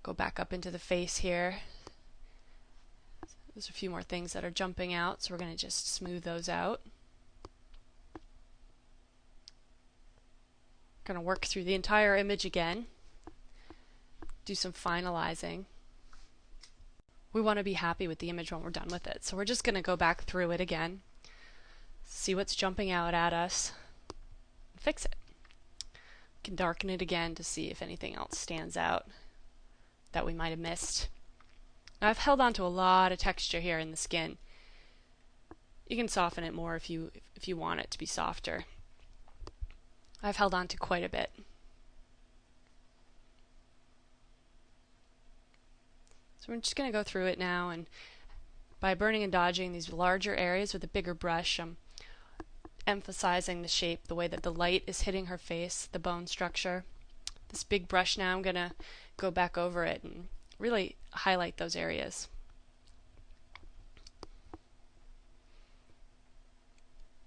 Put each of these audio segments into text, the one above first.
Go back up into the face here. There's a few more things that are jumping out, so we're going to just smooth those out. Going to work through the entire image again. Do some finalizing. We want to be happy with the image when we're done with it, so we're just going to go back through it again, see what's jumping out at us, and fix it. We can darken it again to see if anything else stands out that we might have missed. Now, I've held on to a lot of texture here in the skin. You can soften it more if you want it to be softer. I've held on to quite a bit. So we're just going to go through it now, and by burning and dodging these larger areas with a bigger brush, I'm emphasizing the shape, the way that the light is hitting her face, the bone structure. This big brush now, I'm going to go back over it and really highlight those areas.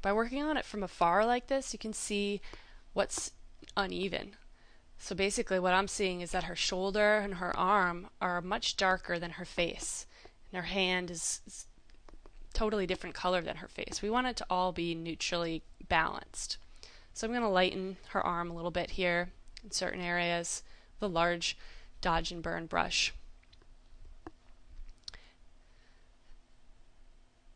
By working on it from afar like this, you can see what's uneven. So basically what I'm seeing is that her shoulder and her arm are much darker than her face, and her hand is totally different color than her face. We want it to all be neutrally balanced. So I'm going to lighten her arm a little bit here in certain areas with a large dodge and burn brush.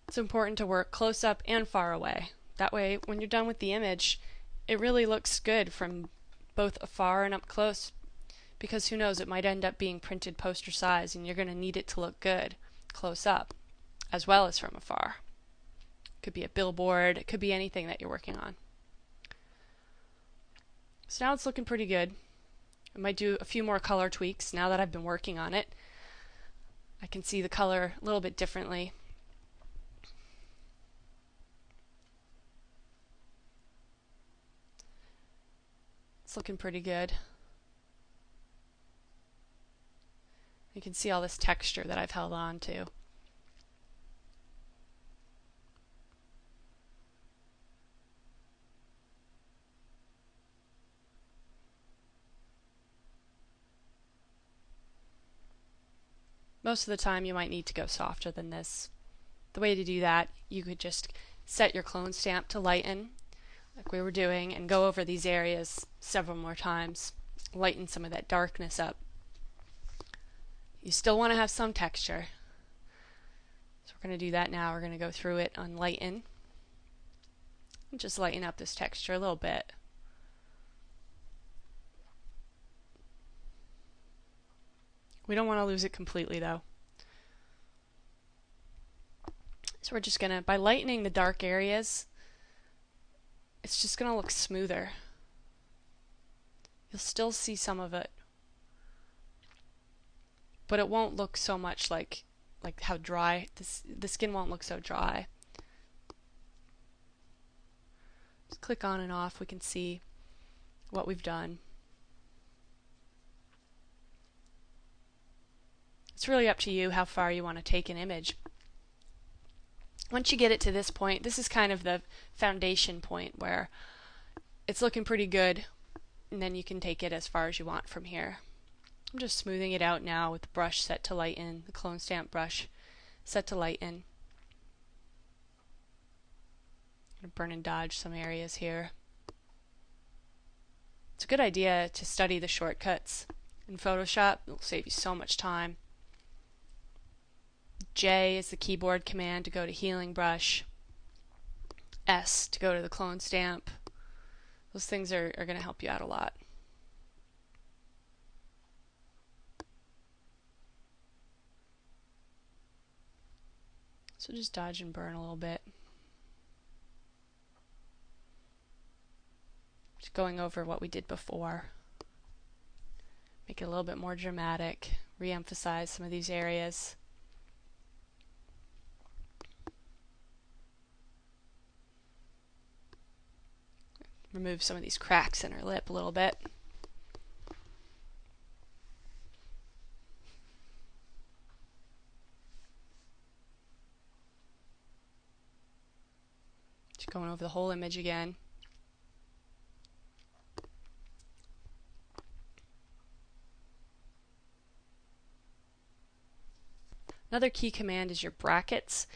It's important to work close up and far away. That way, when you're done with the image, it really looks good from both afar and up close, because who knows, it might end up being printed poster size and you're going to need it to look good close up as well as from afar. It could be a billboard, it could be anything that you're working on. So now it's looking pretty good. I might do a few more color tweaks now that I've been working on it. I can see the color a little bit differently. It's looking pretty good. You can see all this texture that I've held on to. Most of the time you might need to go softer than this. The way to do that, you could just set your clone stamp to lighten, like we were doing, and go over these areas several more times. Lighten some of that darkness up. You still want to have some texture. So we're going to do that now. We're going to go through it on lighten. And just lighten up this texture a little bit. We don't want to lose it completely though. So we're just going to, by lightening the dark areas, it's just going to look smoother. You'll still see some of it, but it won't look so much like how dry, the skin won't look so dry. Just click on and off, we can see what we've done. It's really up to you how far you want to take an image. Once you get it to this point, this is kind of the foundation point where it's looking pretty good, and then you can take it as far as you want from here. I'm just smoothing it out now with the brush set to lighten, the clone stamp brush set to lighten. I'm going to burn and dodge some areas here. It's a good idea to study the shortcuts in Photoshop. It'll save you so much time. J is the keyboard command to go to healing brush. S to go to the clone stamp. Those things are going to help you out a lot. So just dodge and burn a little bit. Just going over what we did before. Make it a little bit more dramatic. Re-emphasize some of these areas. Remove some of these cracks in her lip a little bit. Just going over the whole image again. Another key command is your brackets.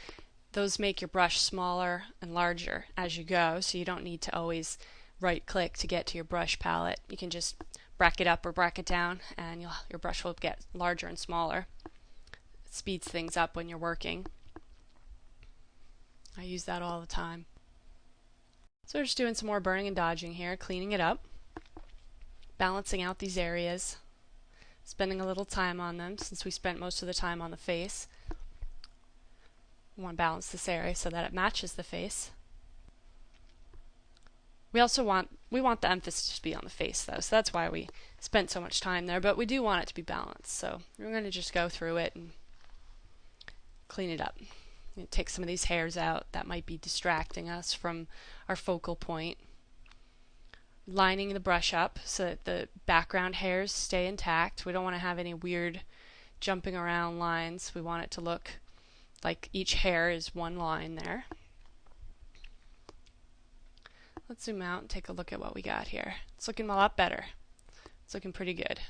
Those make your brush smaller and larger as you go, so you don't need to always right click to get to your brush palette. You can just bracket up or bracket down and your brush will get larger and smaller. It speeds things up when you're working. I use that all the time. So we're just doing some more burning and dodging here, cleaning it up, balancing out these areas, spending a little time on them since we spent most of the time on the face. We want to balance this area so that it matches the face. We also want the emphasis to be on the face though, so that's why we spent so much time there, but we do want it to be balanced. So we're going to just go through it and clean it up. Take some of these hairs out that might be distracting us from our focal point. Lining the brush up so that the background hairs stay intact. We don't want to have any weird jumping around lines. We want it to look like each hair is one line there. Let's zoom out and take a look at what we got here. It's looking a lot better. It's looking pretty good.